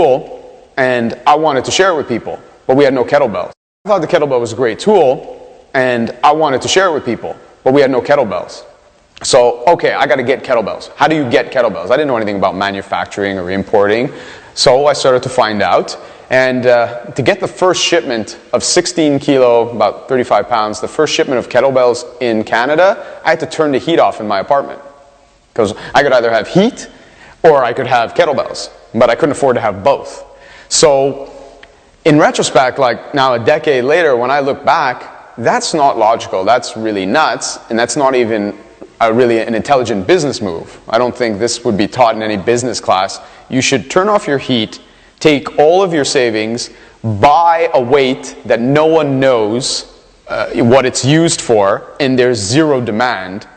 tool, and I wanted to share it with people, but we had no kettlebells. I thought the kettlebell was a great tool, and I wanted to share it with people, but we had no kettlebells. So, okay, I got to get kettlebells. How do you get kettlebells? I didn't know anything about manufacturing or importing, so I started to find out. And to get the first shipment of 16 kilo, about 35 pounds, the first shipment of kettlebells in Canada, I had to turn the heat off in my apartment. Because I could either have heat or I could have kettlebells, but I couldn't afford to have both. So in retrospect, like now a decade later, when I look back, that's not logical. That's really nuts, and that's not even really an intelligent business move. I don't think this would be taught in any business class. You should turn off your heat, take all of your savings, buy a weight that no one knows what it's used for, and there's zero demand,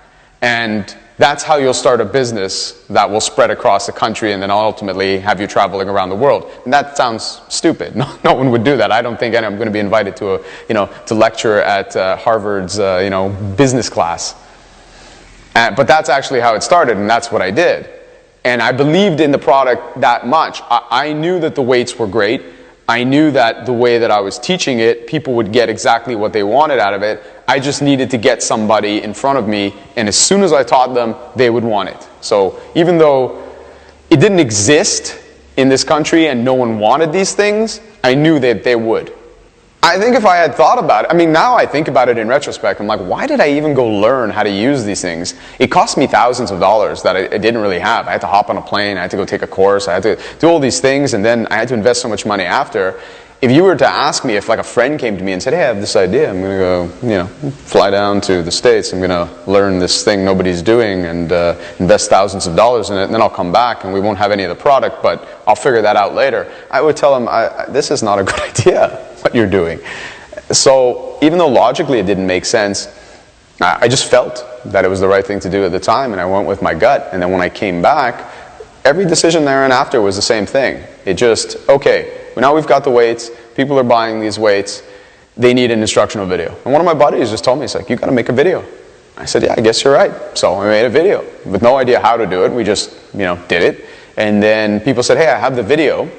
and that's how you'll start a business that will spread across the country and then ultimately have you traveling around the world. And that sounds stupid. No one would do that. I don't think I'm going to be invited to to lecture at Harvard's business class. But that's actually how it started, and that's what I did. And I believed in the product that much. I knew that the weights were great. I knew that the way that I was teaching it, people would get exactly what they wanted out of it. I just needed to get somebody in front of me, and as soon as I taught them, they would want it. So even though it didn't exist in this country and no one wanted these things, I knew that they would. I think if I had thought about it, I mean, now I think about it in retrospect, I'm like, why did I even go learn how to use these things? It cost me thousands of dollars that I didn't really have. I had to hop on a plane, I had to go take a course, I had to do all these things, and then I had to invest so much money after. If you were to ask me, if like a friend came to me and said, hey, I have this idea, I'm going to go, fly down to the States, I'm going to learn this thing nobody's doing and invest thousands of dollars in it, and then I'll come back and we won't have any of the product, but I'll figure that out later. I would tell them, this is not a good idea, what you're doing. So even though logically it didn't make sense, I just felt that it was the right thing to do at the time, and I went with my gut. And then when I came back, every decision there and after was the same thing. It just, okay, well, now we've got the weights, people are buying these weights, they need an instructional video. And one of my buddies just told me, he's like, you got to make a video. I said, yeah, I guess you're right. So I made a video with no idea how to do it. We just, did it. And then people said, hey, I have the video,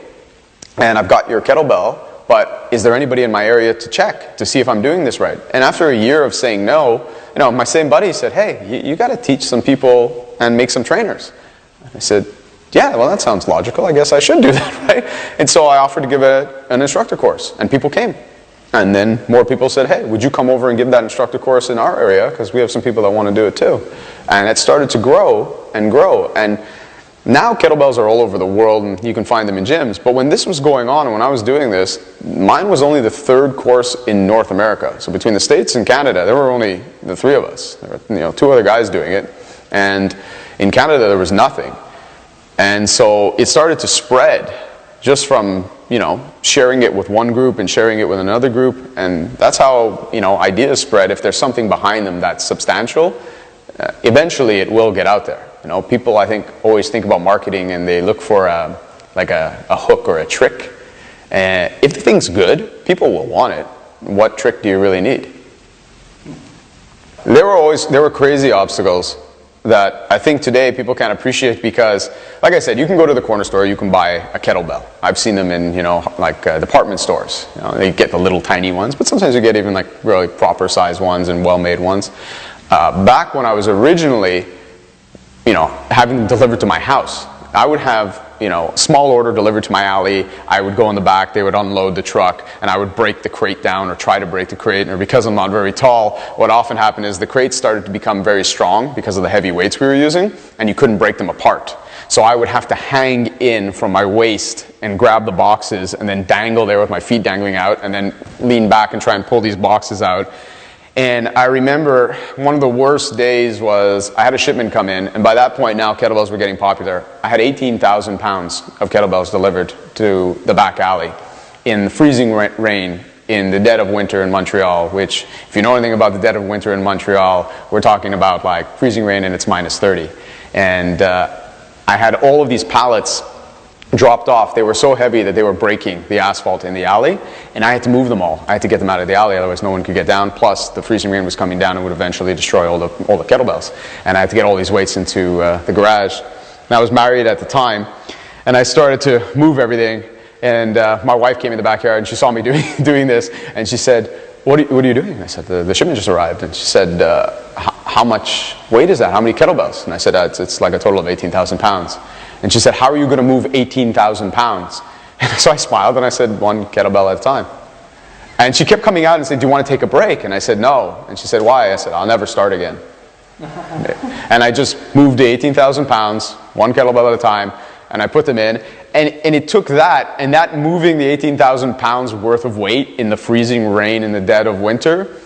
and I've got your kettlebell, but is there anybody in my area to check to see if I'm doing this right? And after a year of saying no, my same buddy said, hey, you got to teach some people and make some trainers. I said, yeah, well, that sounds logical. I guess I should do that, right? And so I offered to give an instructor course, and people came. And then more people said, hey, would you come over and give that instructor course in our area? Because we have some people that want to do it too. And it started to grow and grow. And now kettlebells are all over the world, and you can find them in gyms. But when this was going on, and when I was doing this, mine was only the third course in North America. So between the States and Canada, there were only the three of us. There were, two other guys doing it. And in Canada, there was nothing. And so it started to spread just from, sharing it with one group and sharing it with another group. And that's how, ideas spread. If there's something behind them that's substantial, eventually it will get out there. People, I think, always think about marketing and they look for a hook or a trick. If the thing's good, people will want it. What trick do you really need? There were crazy obstacles that I think today people can't appreciate because, like I said, you can go to the corner store, you can buy a kettlebell. I've seen them in, department stores. They get the little tiny ones, but sometimes you get even like really proper size ones and well-made ones. Back when I was originally having them delivered to my house, I would have, small order delivered to my alley. I would go in the back, they would unload the truck, and I would break the crate down or try to break the crate. Or because I'm not very tall, what often happened is the crates started to become very strong because of the heavy weights we were using, and you couldn't break them apart. So I would have to hang in from my waist and grab the boxes and then dangle there with my feet dangling out and then lean back and try and pull these boxes out. And I remember one of the worst days was I had a shipment come in, and by that point now kettlebells were getting popular. I had 18,000 pounds of kettlebells delivered to the back alley in the freezing rain in the dead of winter in Montreal, which if you know anything about the dead of winter in Montreal, we're talking about like freezing rain and it's minus 30. And I had all of these pallets dropped off. They were so heavy that they were breaking the asphalt in the alley, and I had to move them all. I had to get them out of the alley, otherwise no one could get down. Plus the freezing rain was coming down and would eventually destroy all the kettlebells. And I had to get all these weights into the garage. And I was married at the time, and I started to move everything, And my wife came in the backyard and she saw me doing this, and she said, what are you doing? I said, the shipment just arrived. And she said, how much weight is that? How many kettlebells? And I said, it's like a total of 18,000 pounds. And she said, how are you going to move 18,000 pounds? And so I smiled and I said, one kettlebell at a time. And she kept coming out and said, do you want to take a break? And I said, no. And she said, why? I said, I'll never start again. And I just moved the 18,000 pounds, one kettlebell at a time, and I put them in. And it took that, and that moving the 18,000 pounds worth of weight in the freezing rain in the dead of winter,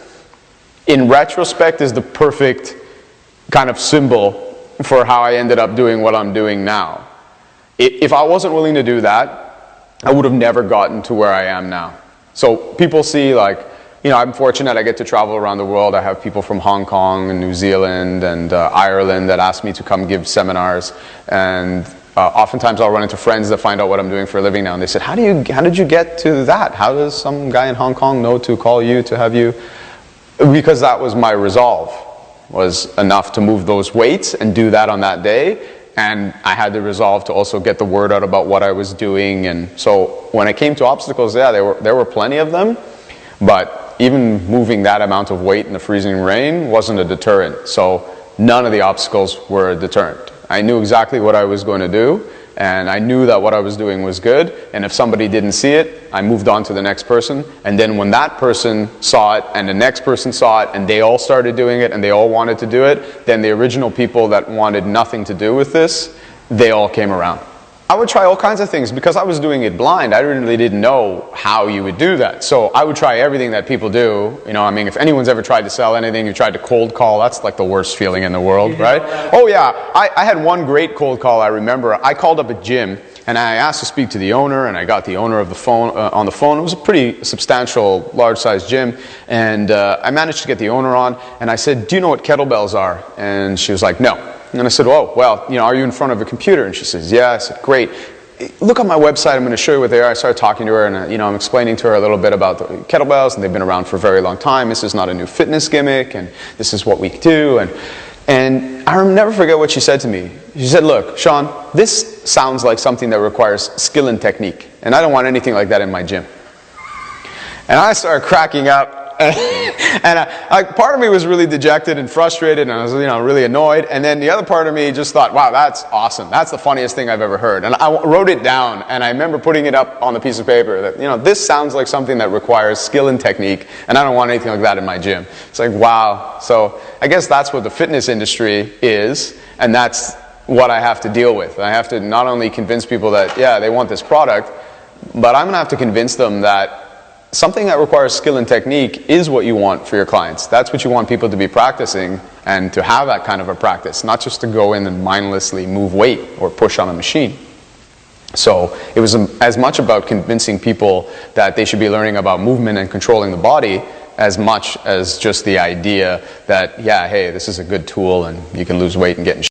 in retrospect, is the perfect kind of symbol for how I ended up doing what I'm doing now. If I wasn't willing to do that, I would have never gotten to where I am now. So people see, like, you know, I'm fortunate I get to travel around the world. I have people from Hong Kong and New Zealand and Ireland that ask me to come give seminars. And oftentimes I'll run into friends that find out what I'm doing for a living now. And they said, how did you get to that? How does some guy in Hong Kong know to call you to have you? Because that was my resolve, was enough to move those weights and do that on that day. And I had the resolve to also get the word out about what I was doing. And so when it came to obstacles, yeah, there were plenty of them. But even moving that amount of weight in the freezing rain wasn't a deterrent. So none of the obstacles were a deterrent. I knew exactly what I was going to do, and I knew that what I was doing was good. And if somebody didn't see it, I moved on to the next person. And then when that person saw it and the next person saw it and they all started doing it and they all wanted to do it, then the original people that wanted nothing to do with this, they all came around. I would try all kinds of things because I was doing it blind. I really didn't know how you would do that. So I would try everything that people do. You know, I mean, if anyone's ever tried to sell anything, you tried to cold call, that's like the worst feeling in the world, right? Oh yeah, I had one great cold call I remember. I called up a gym and I asked to speak to the owner, and I got the owner of the phone on the phone. It was a pretty substantial, large-sized gym, and I managed to get the owner on, and I said, do you know what kettlebells are? And she was like, no. And I said, oh, well, you know, are you in front of a computer? And she says, yeah. I said, great. Look on my website, I'm going to show you what they are. I started talking to her, and you know, I'm explaining to her a little bit about the kettlebells, and they've been around for a very long time. This is not a new fitness gimmick, and this is what we do. And I'll never forget what she said to me. She said, look, Sean, this sounds like something that requires skill and technique, and I don't want anything like that in my gym. And I started cracking up. And part of me was really dejected and frustrated, and I was, you know, really annoyed. And then the other part of me just thought, wow, that's awesome. That's the funniest thing I've ever heard. And I wrote it down, and I remember putting it up on the piece of paper that, you know, this sounds like something that requires skill and technique, and I don't want anything like that in my gym. It's like, wow. So I guess that's what the fitness industry is, and that's what I have to deal with. I have to not only convince people that, yeah, they want this product, but I'm going to have to convince them that something that requires skill and technique is what you want for your clients. That's what you want people to be practicing, and to have that kind of a practice, not just to go in and mindlessly move weight or push on a machine. So it was as much about convincing people that they should be learning about movement and controlling the body as much as just the idea that, yeah, hey, this is a good tool and you can lose weight and get in shape.